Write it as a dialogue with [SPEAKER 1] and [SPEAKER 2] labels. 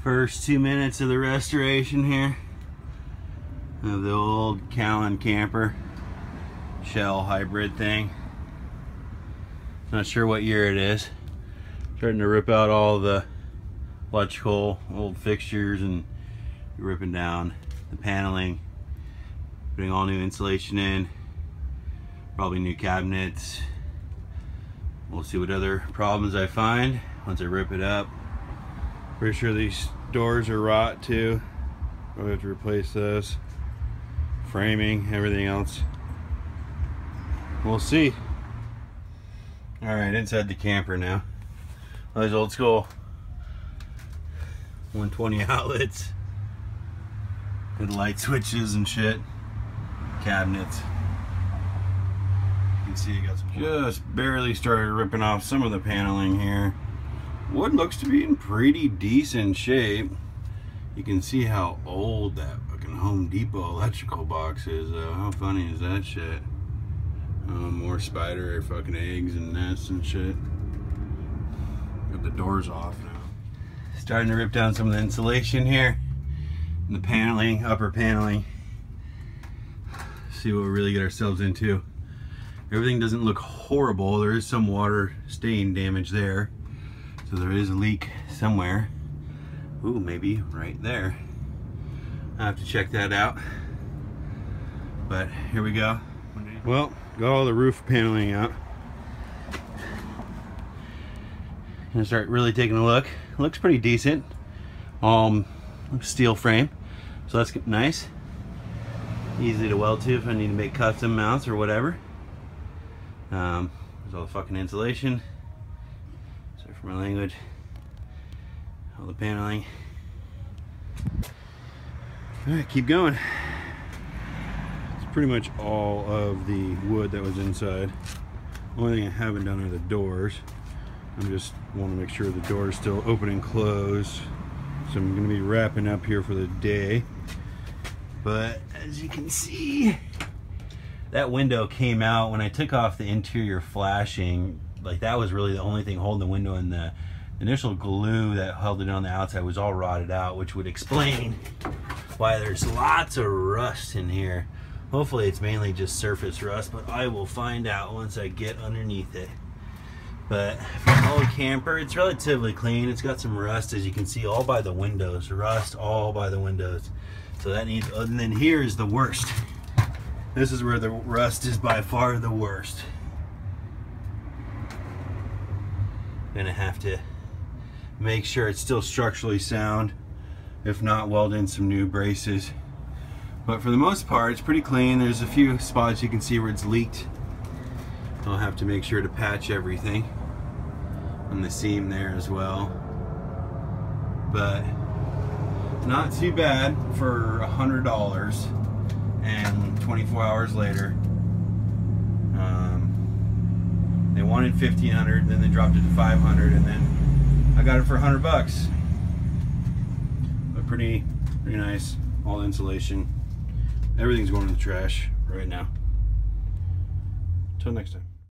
[SPEAKER 1] First 2 minutes of the restoration here of the old Callen camper shell hybrid thing. Not sure what year it is. Starting to rip out all the electrical old fixtures and ripping down the paneling, putting all new insulation in, probably new cabinets. We'll see what other problems I find once I rip it up. Pretty sure these doors are rot too. I'll have to replace those. Framing, everything else. We'll see. Alright, inside the camper now. Those old school 120 outlets. Good light switches and shit. Cabinets. You can see you got some. Just barely started ripping off some of the paneling here. Wood looks to be in pretty decent shape. You can see how old that fucking Home Depot electrical box is though. How funny is that shit? More spider fucking eggs and nests and shit. Got the doors off now. Starting to rip down some of the insulation here. And the paneling, upper paneling. See what we really get ourselves into. Everything doesn't look horrible. There is some water stain damage there. So there is a leak somewhere. Ooh, maybe right there. I'll have to check that out. But here we go. Well, got all the roof paneling out. Gonna start really taking a look. Looks pretty decent. Steel frame. So that's nice. Easy to weld to if I need to make custom mounts or whatever. There's all the fucking insulation. Sorry for my language. All the paneling. Alright, keep going. It's pretty much all of the wood that was inside. Only thing I haven't done are the doors. I just want to make sure the doors still open and close. So I'm going to be wrapping up here for the day. But as you can see, that window came out when I took off the interior flashing. Like, that was really the only thing holding the window, and the initial glue that held it on the outside was all rotted out, which would explain why there's lots of rust in here. Hopefully it's mainly just surface rust, but I will find out once I get underneath it. But for an old camper, it's relatively clean. It's got some rust, as you can see, all by the windows. Rust all by the windows. So that needs, and then here is the worst. This is where the rust is by far the worst. Gonna have to make sure it's still structurally sound. If not, weld in some new braces. But for the most part, it's pretty clean. There's a few spots you can see where it's leaked. I'll have to make sure to patch everything on the seam there as well. But not too bad for $100, and 24 hours later they wanted $1,500, then they dropped it to $500, and then I got it for $100. But pretty nice. All insulation. Everything's going in the trash right now. Until next time.